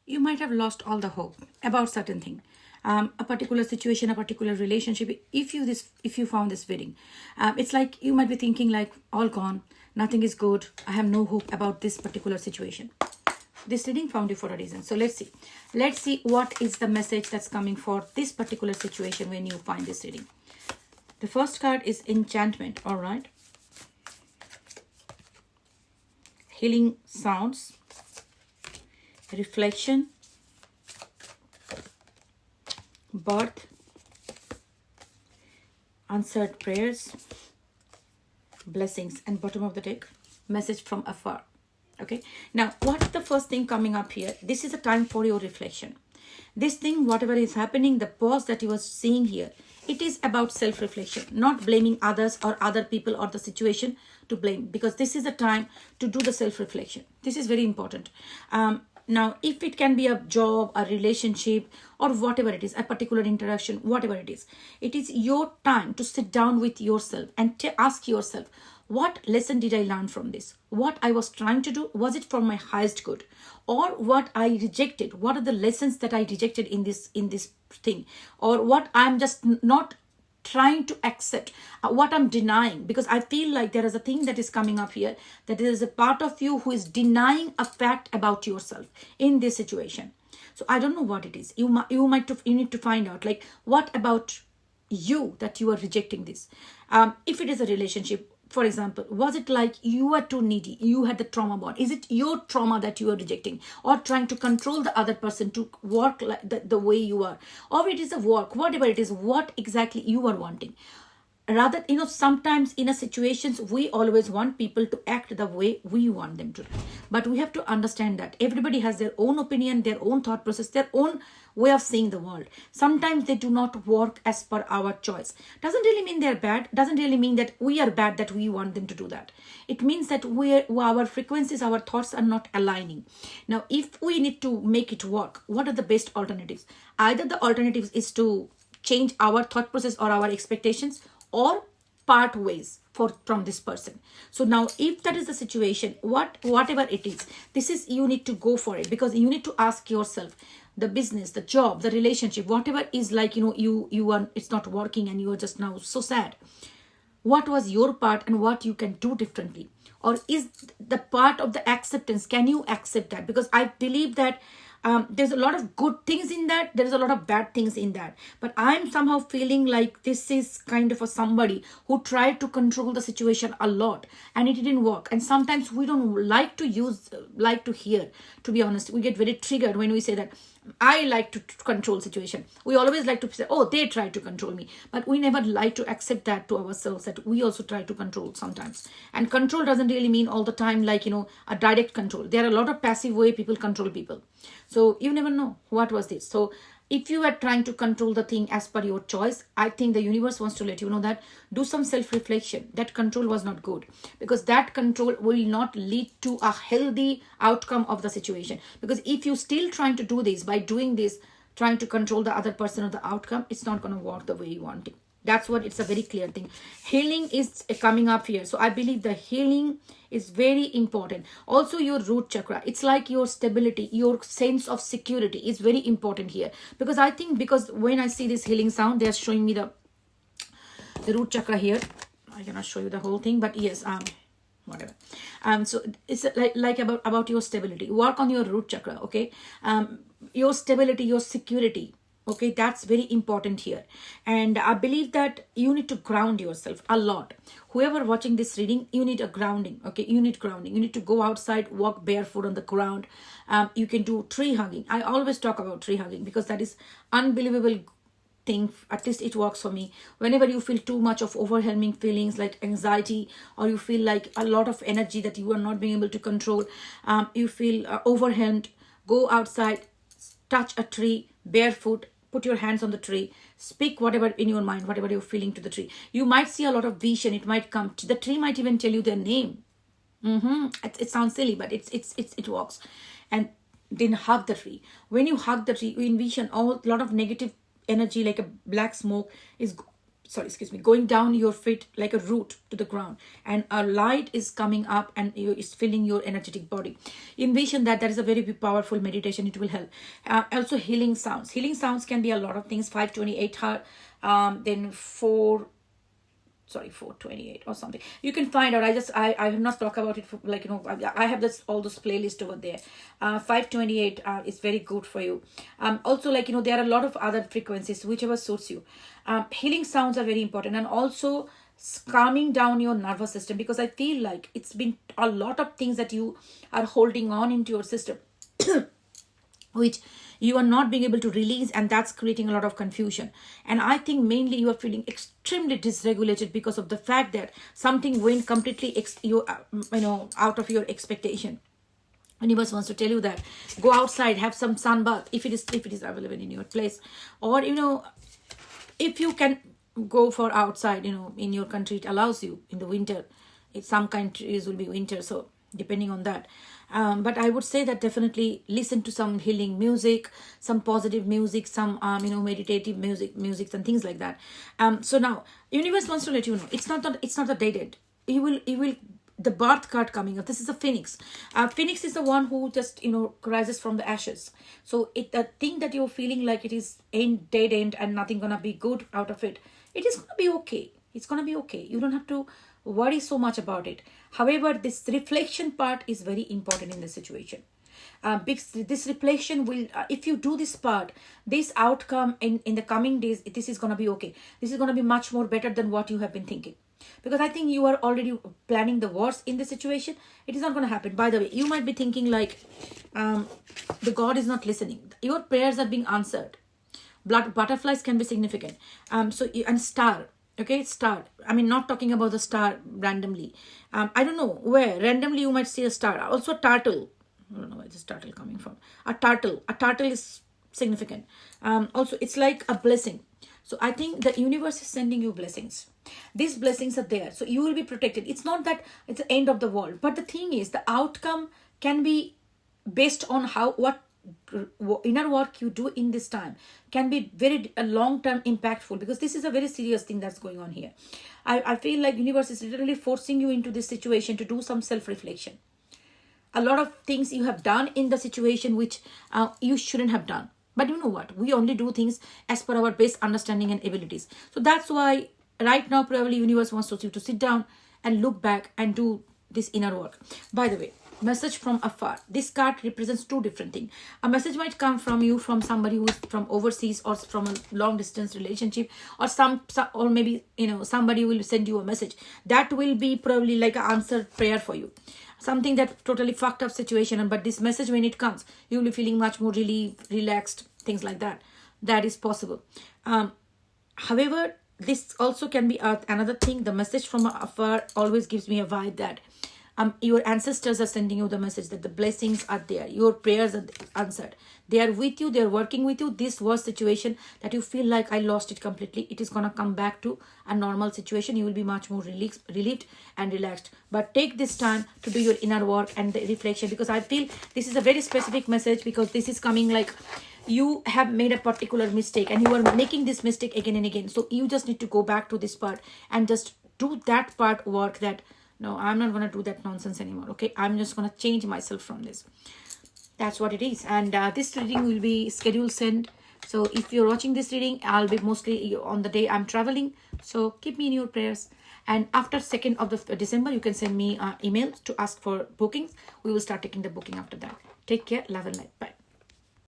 you might have lost all the hope about certain thing, a particular situation, a particular relationship. If you found this reading, it's like you might be thinking like all gone, nothing is good, I have no hope about this particular situation. This reading found you for a reason. So let's see what is the message that's coming for this particular situation when you find this reading. The first card is enchantment. All right, healing sounds, reflection, birth, answered prayers, blessings, and bottom of the deck, message from afar. Okay, now what's the first thing coming up here? This is a time for your reflection. This thing, whatever is happening, the pause that you are seeing here, it is about self-reflection, not blaming others or other people or the situation to blame, because this is a time to do the self-reflection. This is very important. Now, if it can be a job, a relationship, or whatever it is, a particular interaction, whatever it is your time to sit down with yourself and ask yourself, what lesson did I learn from this? What I was trying to do, was it for my highest good? Or what I rejected? What are the lessons that I rejected in this thing? Or what I'm just not trying to accept, what I'm denying? Because I feel like there is a thing that is coming up here, that there is a part of you who is denying a fact about yourself in this situation. So I don't know what it is. You need to find out, like, what about you that you are rejecting this? If it is a relationship, for example, was it like you are too needy, you had the trauma bond? Is it your trauma that you are rejecting, or trying to control the other person to work like the way you are? Or it is a work, whatever it is, what exactly you are wanting? Rather, sometimes in a situations, we always want people to act the way we want them to. But we have to understand that everybody has their own opinion, their own thought process, their own way of seeing the world. Sometimes they do not work as per our choice. Doesn't really mean they're bad. Doesn't really mean that we are bad, that we want them to do that. It means that our frequencies, our thoughts are not aligning. Now, if we need to make it work, what are the best alternatives? Either the alternatives is to change our thought process or our expectations, or part ways from this person. So now, if that is the situation, whatever it is, you need to go for it, because you need to ask yourself, the business, the job, the relationship, whatever is like, you are, it's not working and you are just now so sad. What was your part and what you can do differently? Or is the part of the acceptance, can you accept that? Because I believe that there's a lot of good things in that, there's a lot of bad things in that, but I'm somehow feeling like this is kind of a somebody who tried to control the situation a lot and it didn't work. And sometimes we don't like to hear, to be honest. We get very triggered when we say that I like to control situation. We always like to say, oh, they try to control me. But we never like to accept that to ourselves, that we also try to control sometimes. And control doesn't really mean all the time like, a direct control. There are a lot of passive way people control people. So you never know what was this. So if you are trying to control the thing as per your choice, I think the universe wants to let you know that do some self-reflection. That control was not good, because that control will not lead to a healthy outcome of the situation. Because if you still trying to do this, by doing this, trying to control the other person or the outcome, it's not going to work the way you want it. That's what, it's a very clear thing. Healing is coming up here. So I believe the healing is very important. Also your root chakra, it's like your stability, your sense of security is very important here. Because I think, because when I see this healing sound, they're showing me the root chakra here. I cannot show you the whole thing, but yes, whatever. So it's like about your stability. Work on your root chakra, okay? Your stability, your security. Okay, that's very important here. And I believe that you need to ground yourself a lot. Whoever watching this reading, you need a grounding. Okay, you need grounding. You need to go outside, walk barefoot on the ground. You can do tree hugging. I always talk about tree hugging because that is unbelievable thing. At least it works for me. Whenever you feel too much of overwhelming feelings like anxiety, or you feel like a lot of energy that you are not being able to control, you feel overwhelmed, go outside, touch a tree barefoot, put your hands on the tree, speak whatever in your mind, whatever you're feeling to the tree. You might see a lot of vision. It might come. The tree might even tell you their name. It sounds silly, but it works. And then hug the tree. When you hug the tree, you envision a lot of negative energy, like a black smoke, is going down your feet like a root to the ground, and a light is coming up and is filling your energetic body. Envision that. That is a very powerful meditation. It will help. Also, healing sounds can be a lot of things. 528 hertz, then 428 or something. You can find out. I have not talked about it for, like, I have all those playlists over there. 528 is very good for you. Also, like, there are a lot of other frequencies, whichever suits you. Healing sounds are very important, and also calming down your nervous system, because I feel like it's been a lot of things that you are holding on into your system which you are not being able to release, and that's creating a lot of confusion. And I think mainly you are feeling extremely dysregulated because of the fact that something went completely out of your expectation. Universe wants to tell you that go outside, have some sun bath if it is available in your place, or if you can go for outside, in your country it allows you in the winter. Some countries will be winter, so depending on that. But I would say that definitely listen to some healing music, some positive music, some meditative music and things like that. So now universe wants to let you know it's not a dead end. You will the birth card coming up. This is a phoenix. Phoenix is the one who just rises from the ashes. So the thing that you're feeling like it is dead end and nothing gonna be good out of it, it is gonna be okay. It's gonna be okay. You don't have to worry so much about it. However, this reflection part is very important in this situation. This reflection will, if you do this part, this outcome in the coming days, this is going to be okay. This is going to be much more better than what you have been thinking. Because I think you are already planning the worst in this situation. It is not going to happen. By the way, you might be thinking like, the God is not listening. Your prayers are being answered. Butterflies can be significant. And star. Okay, star. I mean, not talking about the star randomly. I don't know where. Randomly you might see a star. Also a turtle. I don't know where this turtle coming from. A turtle. A turtle is significant. Also, it's like a blessing. So I think the universe is sending you blessings. These blessings are there. So you will be protected. It's not that it's the end of the world. But the thing is, the outcome can be based on what inner work you do in this time can be very long-term impactful, because this is a very serious thing that's going on here. I feel like universe is literally forcing you into this situation to do some self-reflection. A lot of things you have done in the situation which you shouldn't have done. But you know what? We only do things as per our best understanding and abilities. So that's why right now probably universe wants you to sit down and look back and do this inner work. By the way, message from afar. This card represents two different things. A message might come from you, from somebody who is from overseas or from a long distance relationship, or or maybe somebody will send you a message that will be probably like an answered prayer for you. Something that totally fucked up situation, but this message, when it comes, you will be feeling much more relieved, relaxed, things like that. That is possible. However, this also can be another thing. The message from afar always gives me a vibe that your ancestors are sending you the message that the blessings are there. Your prayers are answered. They are with you. They are working with you. This worst situation that you feel like I lost it completely, it is going to come back to a normal situation. You will be much more relieved and relaxed. But take this time to do your inner work and the reflection, because I feel this is a very specific message, because this is coming like you have made a particular mistake and you are making this mistake again and again. So you just need to go back to this part and just do that part work that, no, I'm not going to do that nonsense anymore. Okay, I'm just going to change myself from this. That's what it is. And this reading will be scheduled sent. So if you're watching this reading, I'll be mostly on the day I'm traveling. So keep me in your prayers. And after 2nd of December, you can send me emails to ask for bookings. We will start taking the booking after that. Take care. Love and light. Bye.